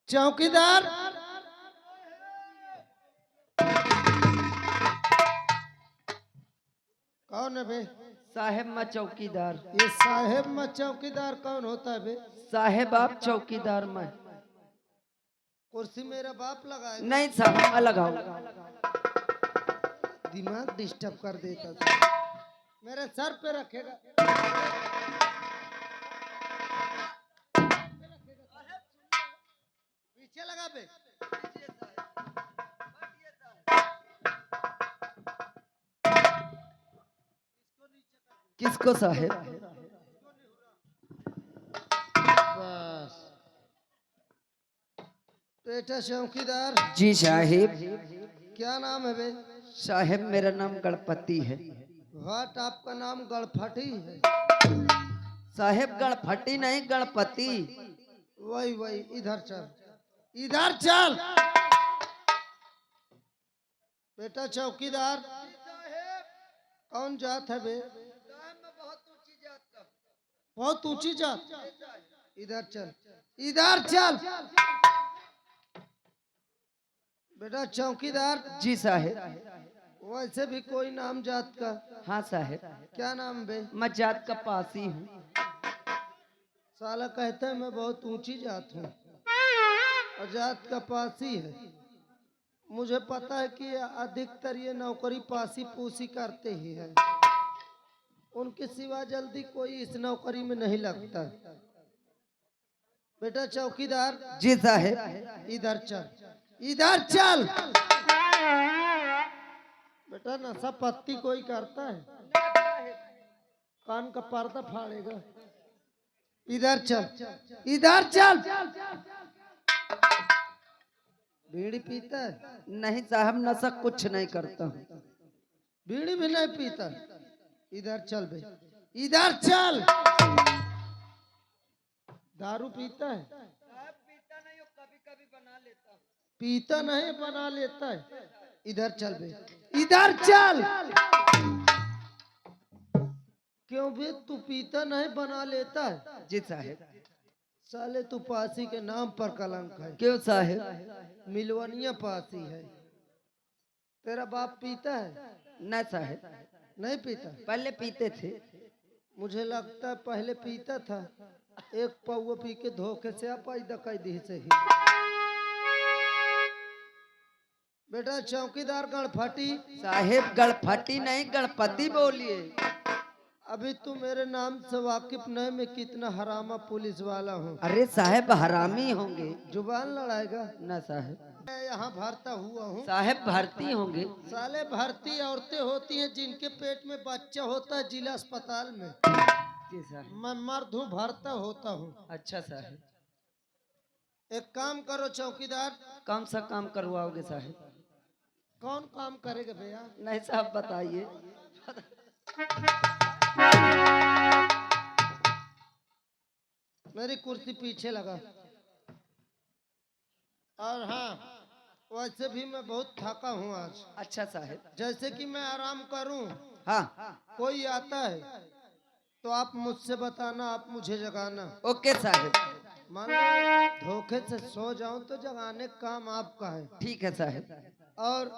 चौकीदार कौन है बे? साहेब मैं चौकीदार। ये साहेब में चौकीदार कौन होता है बे? साहेब आप चौकीदार मैं। कुर्सी मेरा बाप लगाएगा। नहीं साहब मैं लगाऊं। दिमाग डिस्टर्ब कर देता था। मेरे सर पे रखेगा। पीछे लगा बे। किसको साहेब? बस बेटा चौकीदार। जी साहेब। क्या नाम है बे? साहेब मेरा नाम गणपति है। व्हाट आपका नाम गणपति है? साहेब गणपति नहीं गणपति। वही वही इधर चल, इधर चल। बेटा चौकीदार कौन जात है बे? बहुत ऊंची जात। इधर चल, इधर चल। बेटा चौकीदार। जी साहेब। वैसे भी कोई नाम जात का? हाँ साहेब। क्या नाम बे? मैं जात का पासी हूँ। साला कहता है मैं बहुत ऊंची जात हूँ और जात का पासी है। मुझे पता है कि अधिकतर ये नौकरी पासी पूसी करते ही है। उनके सिवा जल्दी कोई इस नौकरी में नहीं लगता। बेटा चौकीदार। जी साहेब। इधर चल, इधर चल। बेटा नशा पत्ती कोई करता है? कान का पर्दा फाड़ेगा। इधर चल, इधर चल। बीड़ी पीता है? नहीं साहब नशा कुछ नहीं करता हूँ। बीड़ी भी नहीं पीता? इधर चल बे, इधर चल। दारू पीता है? पीता नहीं बना लेता है। इधर चल बे, इधर चल। क्यों बे तू पीता नहीं बना लेता है? जी साहेब। साले तू पासी के नाम पर कलंक है। क्यों साहेब? मिलवनिया पासी है। तेरा बाप पीता है? नहीं साहेब। नहीं पीता? पहले पीते थे। मुझे लगता है पहले पीता था। एक पौवा पी के धोखे से अपाई दकाई दी से ही। बेटा चौकीदार गणपति। साहेब गणपति नहीं गणपति बोलिए। अभी तू मेरे नाम से वाकिफ नहीं मैं कितना हरामा पुलिस वाला हूँ। अरे साहेब हरामी होंगे। जुबान लड़ाएगा? ना साहेब। मैं यहाँ भरता हुआ हूँ। साहेब भर्ती होंगे। साले भर्ती औरतें होती हैं जिनके पेट में बच्चा होता है जिला अस्पताल में। जी साहब। मैं मर्द हूँ भरता होता हूँ। अच्छा साहेब। एक काम करो चौकीदार। कौन सा काम करवाओगे साहेब? कौन काम करेगा भैया? नहीं साहब बताइए। मेरी कुर्सी पीछे लगा। और हाँ वैसे भी मैं बहुत थका हूँ आज। अच्छा साहेब। जैसे कि मैं आराम करूँ, हाँ कोई आता है तो आप मुझसे बताना, आप मुझे जगाना। ओके साहेब। मान लो धोखे से सो जाऊं तो जगाने का काम आपका है। ठीक है साहेब। और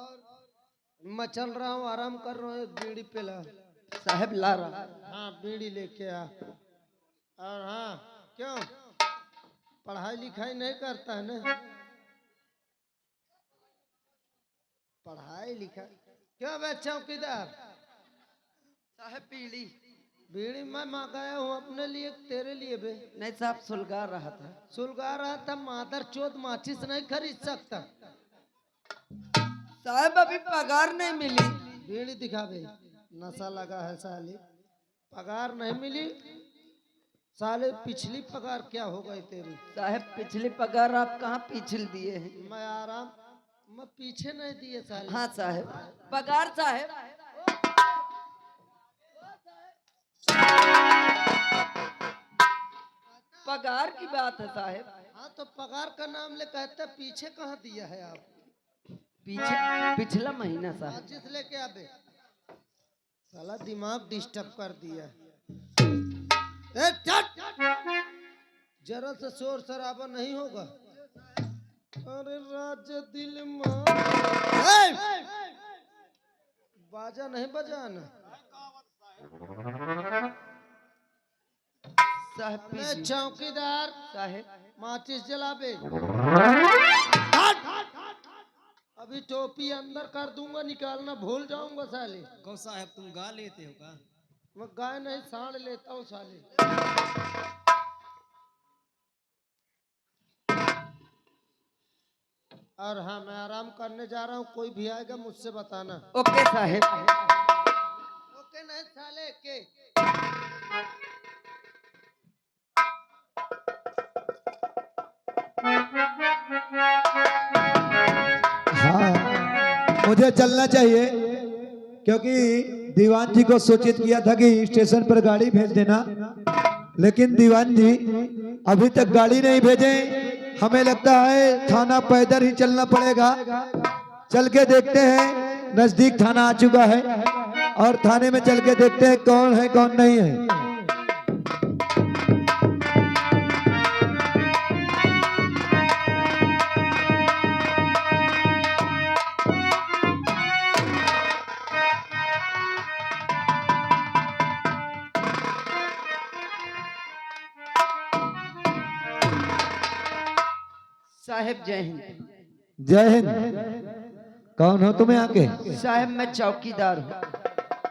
मैं चल रहा हूँ आराम कर रहा हूँ, एक बीड़ी पिला। साहेब ला रहा। हाँ बीड़ी लेके आ। और हाँ क्यों पढ़ाई लिखाई नहीं करता है ना? पढ़ाई लिखाई क्यों बे चौकीदार? साहेब पीली। बीड़ी मैं मंगाया हूँ अपने लिए तेरे लिए बे। नहीं साहब सुलगा रहा था। सुलगा रहा था? मादर चोद माचिस नहीं खरीद सकता। साहब अभी पगार नहीं मिली। बीड़ी दिखा बे। नशा लगा है साले। पगार नहीं मिली? साले पिछली पगार क्या हो गई तेरी? साहब पिछली पगार आप कहाँ पिछल दिए हैं? मैं आराम मैं पीछे नहीं दिए साले। हाँ साहब पगार साहब। पगार की बात है साहब। हाँ तो पगार का नाम ले कहते पीछे कहाँ दिया है आप? पीछे पिछला महीना साहब। माचिस लेके आ बे। साला दिमाग डिस्टर्ब कर दिया। ए, चट! जरा से शोर शराबा नहीं होगा। अरे राज दिल में बाजा नहीं बजाना। साहब मैं पीजिए। चौकीदार साहब माचिस जलाबे। अभी टोपी अंदर कर दूंगा, निकालना भूल जाऊंगा साले। कहो साहब तुम गा लेते हो का? मैं गाय नहीं साड़ लेता हूँ साले। और हाँ, मैं आराम करने जा रहा हूँ, कोई भी आएगा मुझसे बताना। ओके साहब। ओके नहीं साले के। हाँ, मुझे चलना चाहिए क्योंकि दीवान जी को सूचित किया था कि स्टेशन पर गाड़ी भेज देना, लेकिन दीवान जी अभी तक गाड़ी नहीं भेजे। हमें लगता है थाना पैदल ही चलना पड़ेगा। चल के देखते हैं, नजदीक थाना आ चुका है और थाने में चल के देखते हैं कौन है कौन नहीं है। साहब जय हिंद। जय हिंद। कौन हो तुम्हें आके? साहब मैं चौकीदार हूँ।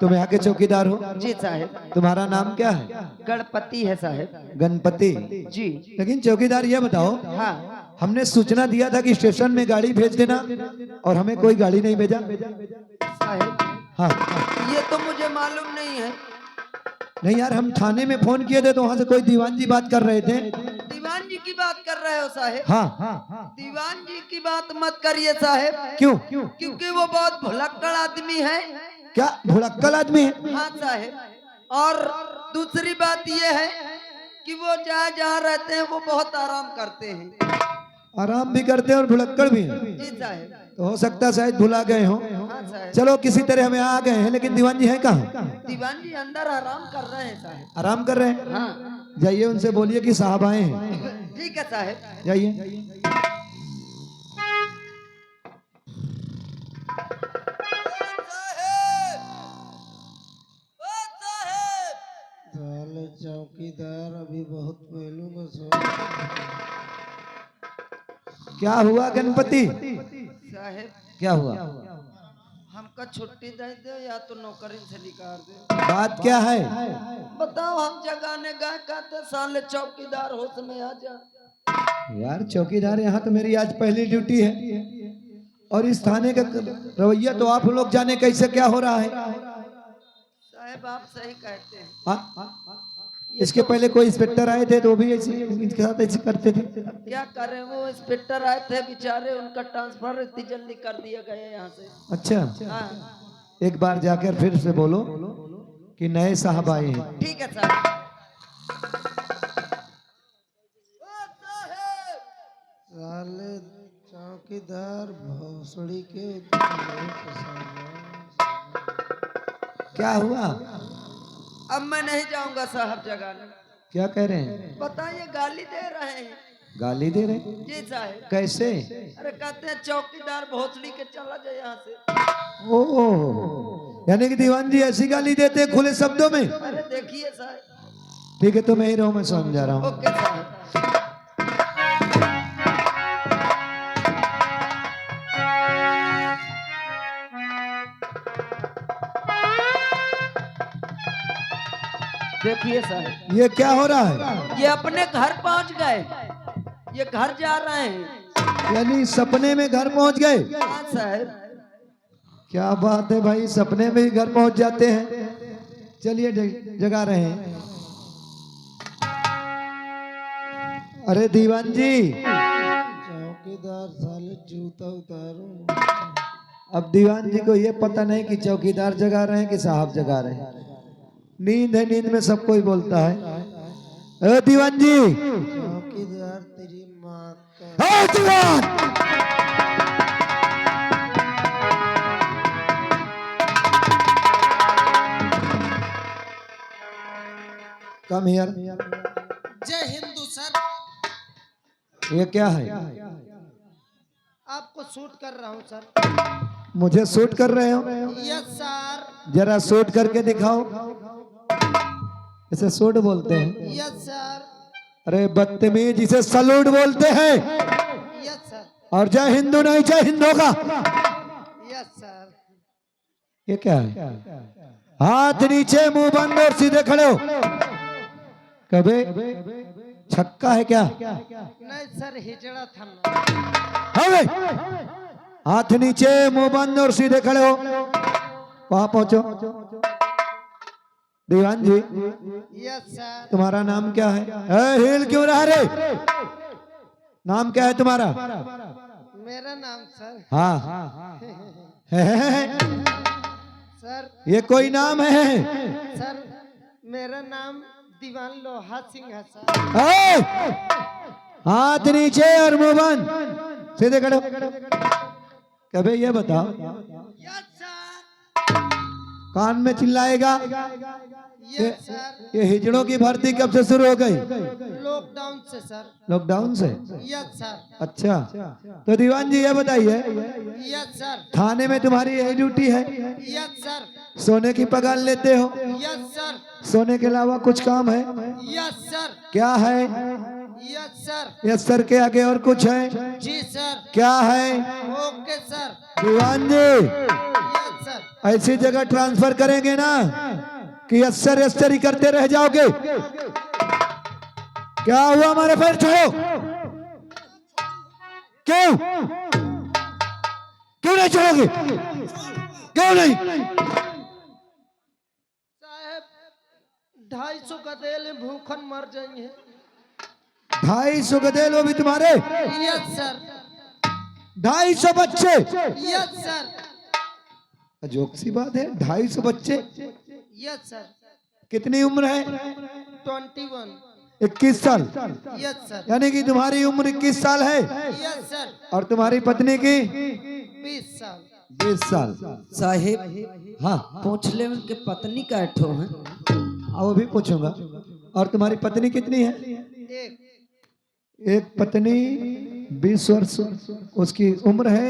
तुम यहाँ के चौकीदार हो? जी साहब। तुम्हारा नाम क्या है? गणपति है साहब। गणपति जी। लेकिन चौकीदार ये बताओ, हाँ हमने सूचना दिया था कि स्टेशन में गाड़ी भेज देना और हमें कोई गाड़ी नहीं भेजा। साहब हाँ ये तो मुझे मालूम नहीं है। नहीं यार, हम थाने में फोन किए थे तो वहाँ से कोई दीवान जी बात कर रहे थे। दीवान जी की बात कर रहे हो साहब? हाँ। दीवान जी की बात मत करिए साहब। क्यों? क्योंकि वो बहुत भुलक्कड़ आदमी है। क्या भुलक्कड़ आदमी है? हाँ साहब। और दूसरी बात ये है कि वो जहाँ जहाँ रहते हैं वो बहुत आराम करते हैं। आराम भी करते हैं और भुलक्कड़ भी हैं। जी साहब। तो हो सकता है शायद भुला गए हो। हाँ साहब। चलो किसी तरह हमें आ गए हैं, लेकिन दीवान जी हैं कहाँ? दीवान जी अंदर आराम कर रहे हैं साहब। आराम कर रहे हैं? हाँ जाइए उनसे बोलिए कि साहब आए हैं। ठीक है साहब। जाइए। साले चौकीदार अभी बहुत पहलू में सो। क्या हुआ गणपति? साहब क्या हुआ? हमका छुट्टी दे दो या तो नौकरी से निकाल दो। बात क्या है? बताओ हम जगाने गए कहते साले चौकीदार होश में आ जा। यार चौकीदार, यहाँ तो मेरी आज पहली ड्यूटी है और इस थाने का रवैया तो आप लोग जाने कैसे क्या हो रहा है। साहब आप सही कहते हैं। हाँ? इसके पहले कोई इंस्पेक्टर आए थे तो वो भी ऐसे इनके साथ ऐसे करते थे। क्या करें, वो इंस्पेक्टर आए थे बेचारे, उनका ट्रांसफर इतनी जल्दी कर दिया गया यहाँ से। अच्छा, हाँ एक बार जाकर फिर से बोलो कि नए साहब आए हैं। ठीक है साहब। साले चौकीदार भोसड़ी के। क्या हुआ? अब मैं नहीं जाऊंगा साहब जगाने। क्या कह रहे हैं? बताइए गाली दे रहे हैं। गाली दे रहे हैं? जी साहब। कैसे? अरे कहते हैं चौकीदार भोसड़ी के चला जाए यहाँ से। ओह, यानी कि दीवान जी ऐसी गाली देते हैं खुले शब्दों में? अरे देखिए साहब। ठीक है तो मैं ही रहूं, मैं समझा रहा हूँ। ओके साहब। देखिए साहब ये क्या हो रहा है? ये अपने घर पहुंच गए। ये घर जा रहे हैं। यानी सपने में घर पहुंच गए? हाँ साहब। क्या बात है भाई, सपने में ही घर पहुंच जाते हैं। चलिए जगा रहे हैं। अरे दीवान जी, चौकीदार साले जूता उतारो। अब दीवान जी को ये पता नहीं कि चौकीदार जगा रहे हैं कि साहब जगा रहे हैं। नींद है, नींद में सब कोई बोलता है। ए दीवान जी, चौकीदार तेरी माँ का। ए दीवान, कम हियर। जय हिंदू सर। ये क्या है? आपको शूट कर रहा हूँ सर। मुझे शूट कर रहे हो? Yes sir. जरा शूट करके दिखाओ। इसे शूट बोलते हैं। Yes sir. अरे बदतमीज, इसे सलूट बोलते हैं। Yes sir. और जय हिंदू नहीं जय हिंद होगा। Yes sir. ये क्या है? हाथ नीचे, मुंह बंद और सीधे खड़े हो। कबे छक्का है क्या? नहीं सर, हिजड़ा था। हाँ, हाथ नीचे, मुंह बंद और सीधे खड़े हो। वहां पहुंचो। दीवान जी, यस सर। तुम्हारा नाम क्या है? हिल क्यों रहा रे? नाम क्या है तुम्हारा? मेरा नाम सर। हाँ सर ये कोई नाम है? सर मेरा नाम दीवान लोहा सिंह है सर। हाथ नीचे और मुंह बंद, सीधे खड़े हो। कभी ये बताओ, यस सर। कान में चिल्लाएगा? Yes sir. ये हिजड़ों की भर्ती कब से शुरू हो गई? लॉकडाउन से सर। लॉकडाउन से? Yes sir. अच्छा, तो दीवान जी ये बताइए, यस सर। थाने में तुम्हारी यही ड्यूटी है? Yes sir. सोने की पगार लेते हो? Yes sir. सोने के अलावा कुछ काम है? Yes sir. क्या है? Yes sir. यस सर के आगे और कुछ है? जी सर। क्या है? Okay sir. दीवान जी, यस सर। ऐसी जगह ट्रांसफर करेंगे ना कि यस्सर यस्सर ही करते रह जाओगे। क्या हुआ? हमारे पैर छोड़ो। क्यों क्यों नहीं छोड़ोगे? क्यों नहीं? साहब 250 गधेल भूखन मर जाएंगे। 250 गधेल वो भी तुम्हारे? Yes sir. 250 बच्चे? Yes sir. अजोक सी बात है, 250 बच्चे। Yes sir. कितनी उम्र है? 21। 21 साल? Yes sir. यानी कि तुम्हारी उम्र 21 साल है यस सर। और तुम्हारी पत्नी की 20 साल। 20 साल। साहेब, हाँ, पूछ ले उनके पत्नी का ठो है। वो भी पूछूंगा। और तुम्हारी पत्नी कितनी है? एक। एक पत्नी 20 वर्ष उसकी उम्र है,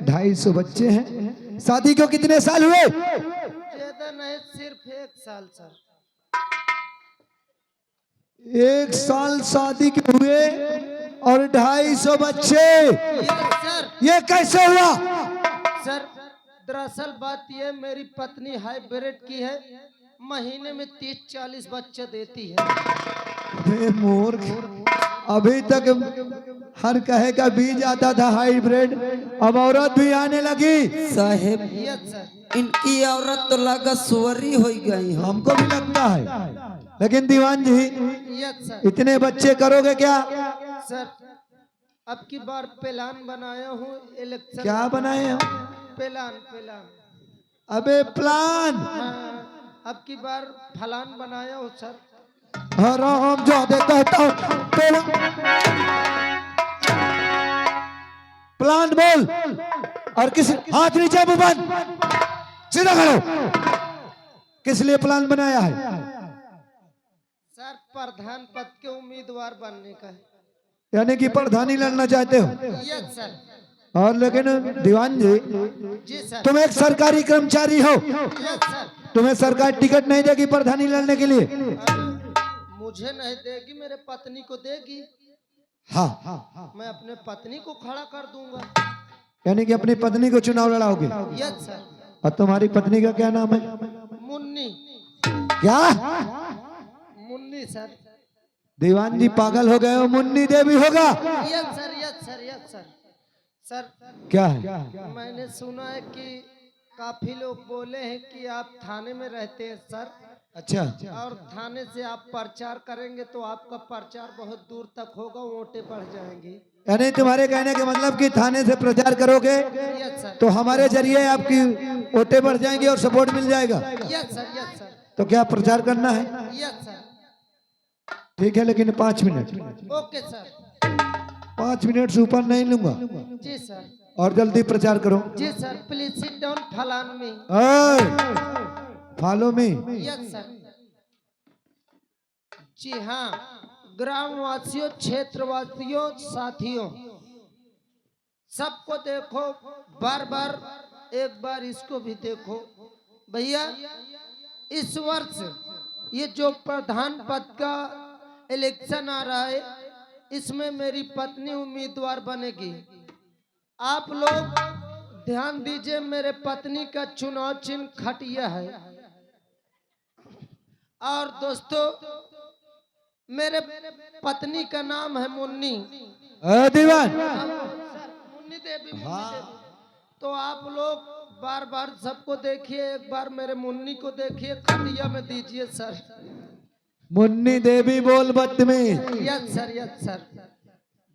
250 बच्चे हैं। शादी को कितने साल हुए? ज्यादा नहीं, सिर्फ 1 साल सर। 1 साल शादी के हुए और 250 बच्चे। Yes sir. ये कैसे हुआ? सर दरअसल बात यह, मेरी पत्नी हाइब्रिड की है, महीने में 30-40 बच्चे देती है। अबे मूर्ख, अभी तक हर कहे का बीज आता था हाइब्रिड, अब औरत भी आने लगी। साहेब, यस सर। इनकी औरत तो लगा सुअरी हो गई हम। हमको भी लगता है, लेकिन दीवान जी यस सर। इतने बच्चे करोगे क्या? सर अब की बार प्लान बनाया हूँ इलेक्शन। क्या बनाए हो? Plan plan. अबे प्लान? हाँ, अब की बार फलान बनाया हूँ सर। हराम जादे कहता हूँ प्लान बोल। और किस हाथ नीचे मुंह बंद, सीधा खड़ो। किस लिए प्लान बनाया है? सर प्रधान पद के उम्मीदवार बनने का है। यानी कि प्रधानी लड़ना चाहते हो? Yes sir. और लेकिन दीवान जी, जी सर। तुम एक सरकारी कर्मचारी हो, यस सर। तुम्हें सरकार टिकट नहीं देगी प्रधानी लड़ने के लिए? मुझे नहीं देगी, मेरे पत्नी को देगी। हाँ, मैं अपने पत्नी को खड़ा कर दूंगा। यानी कि अपनी पत्नी को चुनाव लड़ाओगे? Yes sir. और तुम्हारी पत्नी का क्या नाम है? मुन्नी। क्या? मुन्नी सर। दीवान जी पागल हो गए हो? मुन्नी देवी होगा? Yes sir. Yes sir. Yes sir. Sir क्या है? मैंने सुना है कि काफी लोग बोले हैं कि आप थाने में रहते हैं सर, अच्छा, और थाने से आप प्रचार करेंगे तो आपका प्रचार बहुत दूर तक होगा, वोटें बढ़ जाएंगी। यानी तुम्हारे कहने के मतलब कि थाने से प्रचार करोगे यस सर। तो हमारे जरिए आपकी वोटें बढ़ जाएंगी और सपोर्ट मिल जाएगा? Yes sir. Yes sir. तो क्या प्रचार करना है? Yes sir. ठीक है, लेकिन 5 मिनट। Okay sir. 5 मिनट से ऊपर नहीं लूंगा। जी सर। और जल्दी प्रचार करो। जी सर। प्लीज सिट डाउन फलान में। Follow me. Yes sir. जी हाँ, ग्रामवासियों, क्षेत्रवासियों, साथियों, सबको देखो, बार बार एक बार इसको भी देखो। भैया इस वर्ष ये जो प्रधान पद का इलेक्शन आ रहा है, इसमें मेरी पत्नी उम्मीदवार बनेगी। आप लोग ध्यान दीजिए, मेरे पत्नी का चुनाव चिन्ह खटिया है। और दोस्तों, मेरे पत्नी का नाम है मुन्नी, दीवान मुन्नी देवी, मुन्नी देवी। तो आप लोग बार बार सबको देखिए, एक बार मेरे मुन्नी को देखिए, खटिया में दीजिए सर। मुन्नी देवी बोल मत में। Yes sir, yes sir.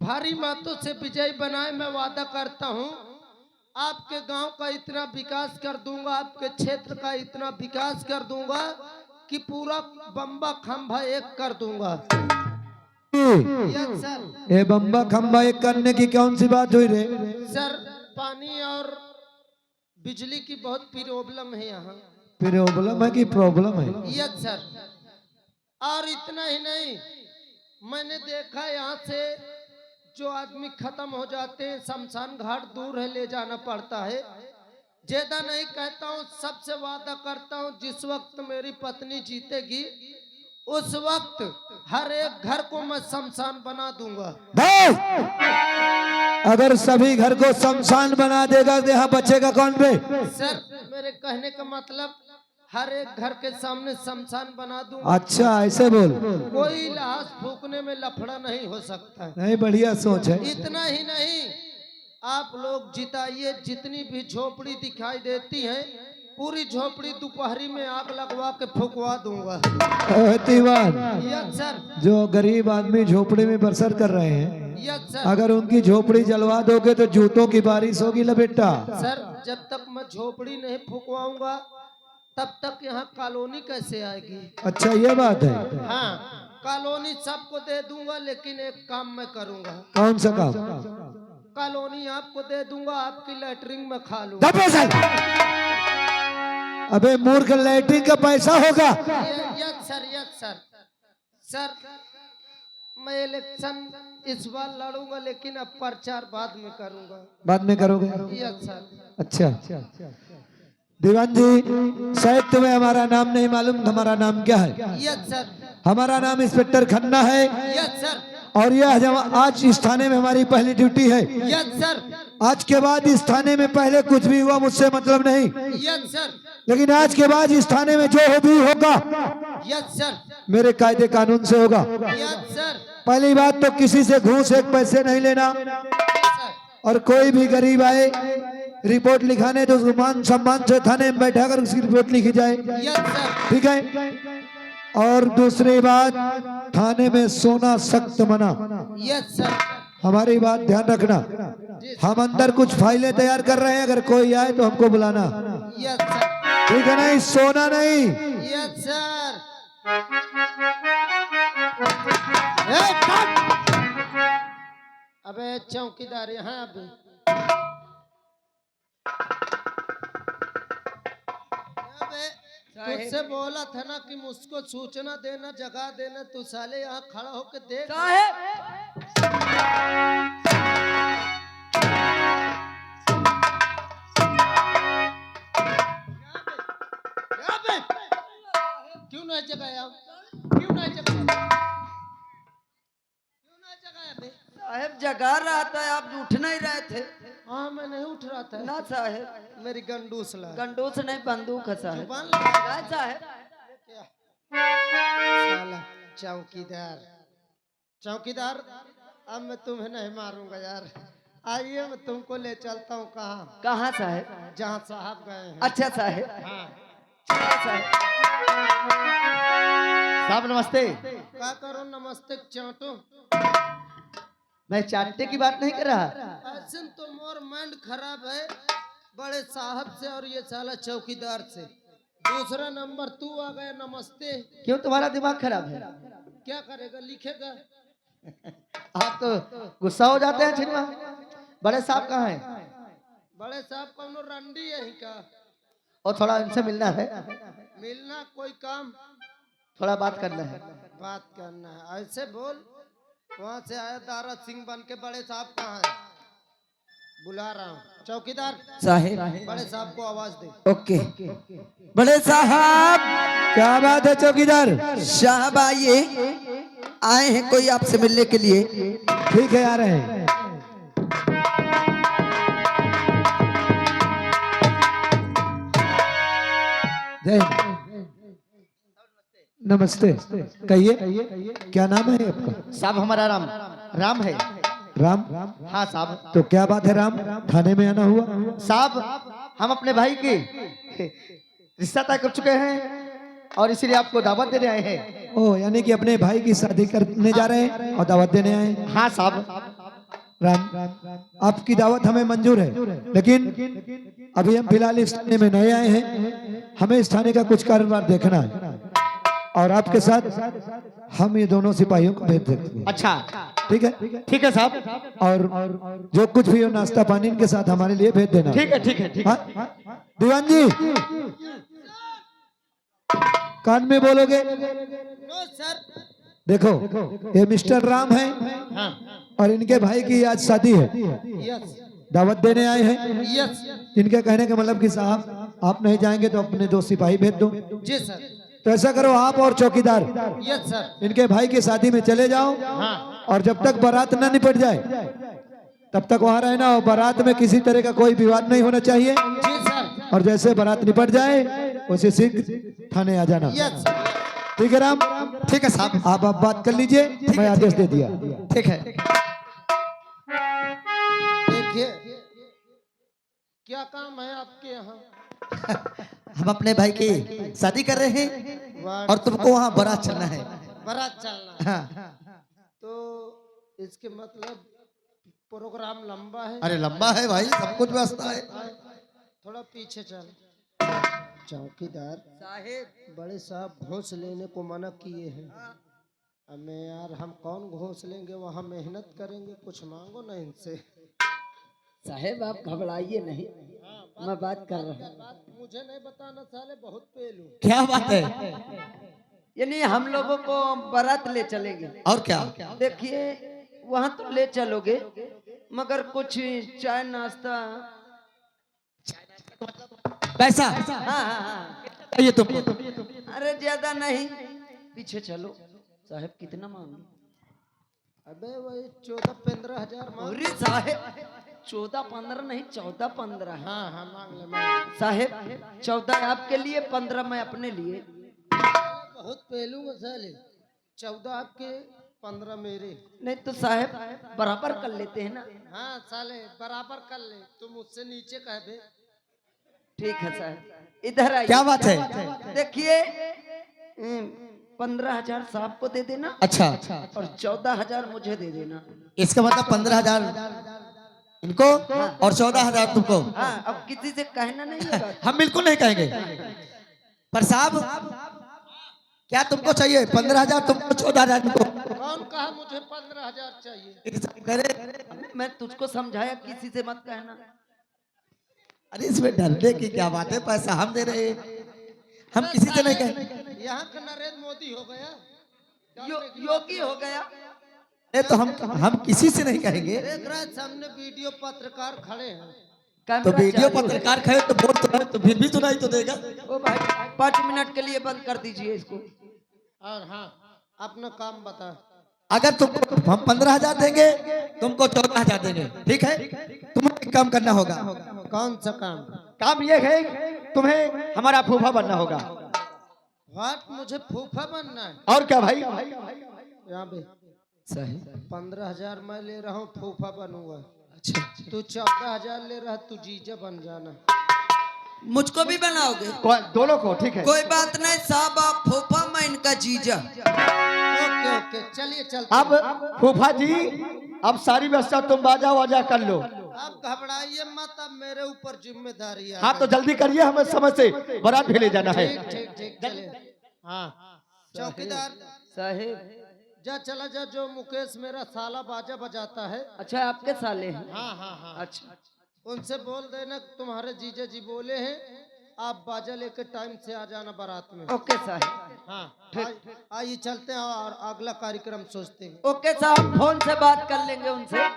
भारी मतों से विजय बनाए, मैं वादा करता हूँ। आपके गांव का इतना विकास कर दूंगा, आपके क्षेत्र का इतना विकास कर दूंगा कि पूरा बम्बा खंभा एक कर दूंगा। Yes sir. ये बम्बा खंबा एक करने की कौन सी बात हुई रे? सर पानी और बिजली की बहुत प्रॉब्लम है यहाँ। प्रॉब्लम है कि प्रॉब्लम है? Yes sir. और इतना ही नहीं, मैंने देखा यहाँ से जो आदमी खत्म हो जाते हैं, शमशान घाट दूर है, ले जाना पड़ता है। ज्यादा नहीं कहता हूँ, सबसे वादा करता हूँ, जिस वक्त मेरी पत्नी जीतेगी उस वक्त हर एक घर को मैं शमशान बना दूंगा। अगर सभी घर को शमशान बना देगा तो यहाँ बचेगा कौन बे? सर मेरे कहने का मतलब, हर एक घर के सामने शमशान बना दूंगा। अच्छा ऐसे बोल। कोई लाश फूकने में लफड़ा नहीं हो सकता। नहीं, बढ़िया सोच है। इतना ही नहीं, आप लोग जिताइए, जितनी भी झोपड़ी दिखाई देती है, पूरी झोपड़ी दोपहरी में आग लगवा के फुकवा दूंगा। दीवान, यस सर। जो गरीब आदमी झोपड़ी में बसर कर रहे हैं, यस सर। अगर उनकी झोपड़ी जलवा दोगे तो जूतों की बारिश होगी लबेटा। सर जब तक मैं झोपड़ी नहीं फुकवाऊंगा तब तक यहाँ कॉलोनी कैसे आएगी? अच्छा ये बात है। हाँ, कॉलोनी सबको दे दूंगा, लेकिन एक काम मैं करूंगा। कौन सा काम? कॉलोनी आपको दे दूंगा, आपकी लैटरिन में खा लूंगा। अबे मूर्ख, लैट्रिन का पैसा होगा? Yes sir, yes sir. Sir मैं इलेक्शन इस बार लड़ूंगा, लेकिन अब प्रचार बाद में करूंगा। बाद में करोगे? Yes sir. अच्छा दीवान जी, शायद तुम्हें हमारा नाम नहीं मालूम। हमारा नाम क्या है? Yes sir. हमारा नाम इंस्पेक्टर खन्ना है। Yes sir. और यह आज इस थाने में हमारी पहली ड्यूटी है। Yes sir. आज के बाद इस थाने में पहले कुछ भी हुआ मुझसे मतलब नहीं, यस सर। लेकिन आज के बाद इस थाने में जो भी होगा यस सर। मेरे कायदे कानून से होगा। Yes sir. पहली बात तो किसी से घूस एक पैसे नहीं लेना, और कोई भी गरीब आए रिपोर्ट लिखाने तो मान सम्मान से थाने में बैठा कर उसकी रिपोर्ट लिखी जाए। Yes sir. ठीक है। और दूसरी बात, थाने में सोना सख्त मना। Yes sir. हमारी बात ध्यान रखना। हम अंदर कुछ फाइलें तैयार कर रहे हैं, अगर कोई आए तो हमको बुलाना। Yes sir. ठीक है? नहीं, सोना नहीं। Yes sir. अबे चौकीदार यहाँ अभी। तुझसे बोला था ना कि मुझको सूचना देना, जगह देना, तू साले यहाँ खड़ा होके देख। क्यों नहीं जगाया? क्यों नहीं जगाया? क्यों नहीं जगाया बे? साहब जगा रहा था, आप उठ नहीं रहे थे। हाँ मैं नहीं उठ रहा था ना साहब, मेरी गंडूस ला। गंडूस नहीं, बंदूक है साहब। जुबान लगा। क्या साहब? साला चौकीदार, चौकीदार अब मैं तुम्हें नहीं मारूंगा यार। आइए मैं तुमको ले चलता हूँ। कहाँ? कहाँ साहब? जहाँ साहब गए हैं। अच्छा साहब। हाँ साहब नमस्ते। क्या करो नमस्ते चाटो। मैं चाटने की बात नहीं कर रहा। ऐसे तो मोर माइंड खराब है बड़े साहब से और ये साला चौकीदार से। दूसरा नंबर तू आ गया नमस्ते। क्यों तुम्हारा दिमाग खराब है? क्या करेगा? लिखेगा। आप तो गुस्सा हो जाते हैं छिनवा। बड़े साहब कहाँ हैं? बड़े साहब कौन रंडी है का? और थोड़ा इनसे मिलना है, मिलना कोई काम? थोड़ा बात करना है। बात करना है? ऐसे बोल। वहाँ से आया दारा सिंह बन के। बड़े साहब कहाँ है? बुला रहा हूँ चौकीदार साहेब। बड़े साहब को आवाज दे। ओके। बड़े साहब। क्या बात है चौकीदार? साहब आइए, आए हैं कोई आपसे मिलने के लिए। ठीक है, आ रहे हैं। जय हिंद। नमस्ते। कहिए, क्या नाम है आपका? साहब हमारा राम राम है। राम? हाँ साहब। तो क्या बात है राम, थाने में आना हुआ? साहब हम अपने भाई की रिश्ता तय कर चुके हैं और इसीलिए आपको दावत देने आए हैं। ओ, यानी कि अपने भाई की शादी करने जा रहे हैं और दावत देने आए हैं। हाँ साहब। राम, आपकी दावत हमें मंजूर है, लेकिन अभी हम फिलहाल इस थाने में नए आए हैं, हमें इस थाने का कुछ कारोबार देखना है और आपके साथ हम ये दोनों सिपाहियों को भेज देते हैं। अच्छा ठीक है? ठीक है साहब। और जो कुछ भी हो नाश्ता पानी इनके साथ हमारे लिए भेज देना। ठीक है ठीक है ठीक है। हाँ? दीवान जी, कान में बोलोगे? No sir. देखो, ये मिस्टर राम है हाँ और इनके भाई की आज शादी है, यस दावत देने आए हैं। यस इनके कहने का मतलब कि साहब आप नहीं जाएंगे तो अपने दो सिपाही भेज दो। जी सर। तो ऐसा करो, आप और चौकीदार यस सर। इनके भाई की शादी में चले जाओ हाँ और जब तक बारात ना निपट जाए तब तक वहां रहना, और बारात में किसी तरह का कोई विवाद नहीं होना चाहिए। जी सर। और जैसे बारात निपट जाए उसे शीघ्र थाने आ जाना। यस ठीक है राम? ठीक है साहब। आप बात कर लीजिए, मैं आदेश दे दिया। ठीक है। देखिए क्या काम है आपके यहाँ? हम अपने भाई की शादी कर रहे हैं और तुमको वहाँ बारात चलना है। बारात चलना है। हाँ। तो इसके मतलब प्रोग्राम लंबा है। अरे लंबा है भाई, सब कुछ व्यवस्था है। थोड़ा पीछे चल। चौकीदार साहेब। बड़े साहब घूस लेने को मना किए हैं। हमें यार हम कौन घूस लेंगे, वहाँ मेहनत करेंगे, कुछ मांगो ना इनसे। साहेब आप घबराइए नहीं, मैं बात कर रहा हूँ। बात मुझे नहीं बताना साले, बहुत पेलू। क्या बात है? यानी हम लोगों को बारात ले चलेंगे। और क्या? देखिए वहाँ तो ले चलोगे मगर कुछ चाय नाश्ता। पैसा हाँ हाँ हाँ। ये तुमको? अरे ज्यादा नहीं, पीछे चलो। साहेब कितना मांगे? अबे वही 14-15 हजार मांग। अरे साहेब 14-15 नहीं, 14-15 है। हाँ हाँ मांग ले मांग। साहेब 14 आपके लिए, 15 मैं अपने लिए। बहुत पेलू मसाले। 14 आपके, 15 मेरे। नहीं तो साहेब बराबर कर लेते हैं ना। हाँ साले बराबर कर ले, तुम मुझसे नीचे कह दे। ठीक है साहब, इधर आइए। क्या बात है? देखिए 15,000 साहब को दे देना अच्छा, और 14,000 मुझे दे देना। इसका मतलब 15,000 इनको और 14,000 तुमको। हाँ अब किसी से कहना नहीं होगा। हम बिल्कुल नहीं कहेंगे। पर साहब क्या तुमको चाहिए? 15,000 तुमको, 14,000 तुमको। कौन कहा मुझे 15,000 चाहिए? मैं तुझको समझाया किसी से मत कहना। अरे इसमें डरने की क्या बात है? पैसा हम दे रहे हैं, हम किसी से नहीं कहेंगे। यहाँ का नरेंद्र मोदी हो गया। योगी हो गया। ये तो हम किसी से नहीं कहेंगे। देख रहा है सामने वीडियो पत्रकार खड़े हैं। तो कैमरा वीडियो चालू है। पत्रकार खड़े तो बोल तो रहे, तो फिर भी सुनाई तो देगा। ओ भाई 5 मिनट के लिए बंद कर दीजिए इसको। और हाँ अपना काम बता। अगर तुमको हम 15,000 देंगे, तुमको 14,000 देंगे, ठीक है? तुम्हें एक काम करना होगा। कौन सा काम? काम ये है, तुम्हें हमारा फूफा बनना होगा। व्हाट, मुझे फूफा बनना है? और क्या भाई? यहाँ पे सही। 15,000 मैं ले रहा हूँ, फूफा बनूंगा। अच्छा, तू 14,000 ले रहा, तू जीजा बन जाना। मुझको भी बनाओगे? दोनों को, ठीक है? कोई बात नहीं साहब, आप फूफा मैं इनका जीजा। ओके ओके चलिए चलते अब फूफा जी, अब सारी व्यवस्था तुम बाजा वाजा कर लो। अब घबराइए मत, अब मेरे ऊपर जिम्मेदारी है। हाँ तो जल्दी करिए, हमें समय से बारात भी ले जाना है। ठीक ठीक ठीक चलिए। हाँ चौकीदार साहेब जा, चला जा। जो मुकेश मेरा साला बाजा बजाता है। अच्छा आपके साले हैं? हाँ हाँ हाँ। अच्छा उनसे बोल देना तुम्हारे जीजा जी बोले हैं आप बाजा लेकर टाइम से आ जाना बारात में। ओके साहब। हाँ आइए चलते हैं और अगला कार्यक्रम सोचते हैं। ओके साहब, फोन से बात कर लेंगे उनसे।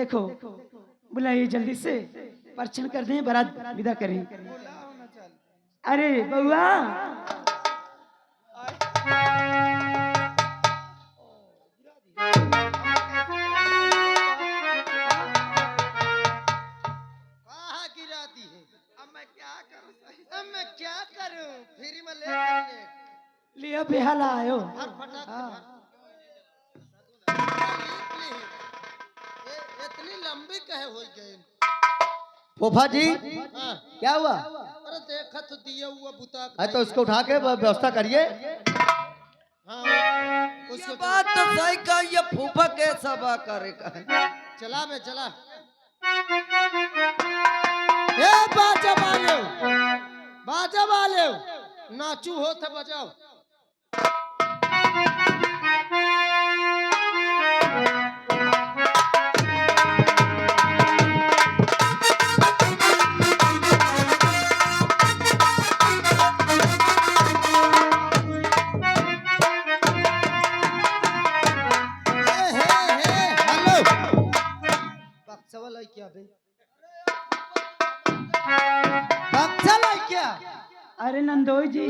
देखो बुलाइए जल्दी से, परचन कर दें, बारात विदा करें। अरे बउआ, कहाँ गिरा दी है? अब मैं क्या करूं? फ्री में ले करने लियो बेहाला आयो। हर फटाक से हाँ। इतनी लंबी कहे हो गई? फूफा जी हाँ। क्या हुआ? अरे देखा तो दिया हुआ बुता है तो उसको उठा के व्यवस्था करिए। हाँ ये उसको बात तो सही का, ये फूफा कैसा बा करेगा। चला मैं चला। ए बाजा वाले, बाजा वाले, नाचू हो तो बजाओ। क्या बे? क्या? अरे नंदोई जी,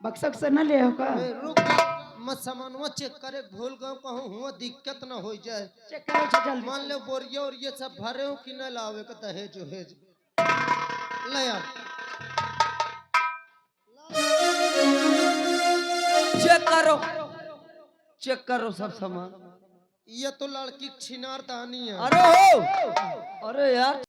बक्सक से न ले हो का? बे रुक जा, मत सामानवा चेक करे, भूल गए कहूँ हुआ दिक्कत ना हो जाए। चेक करो अच्छा जल्दी। मान ले बोरिया और ये सब भरे हो कि न लावे का दहेज उहेज। ले यार चेक करो सब सामान। ये तो लड़की छिनार दानी है। अरे हो, अरे यार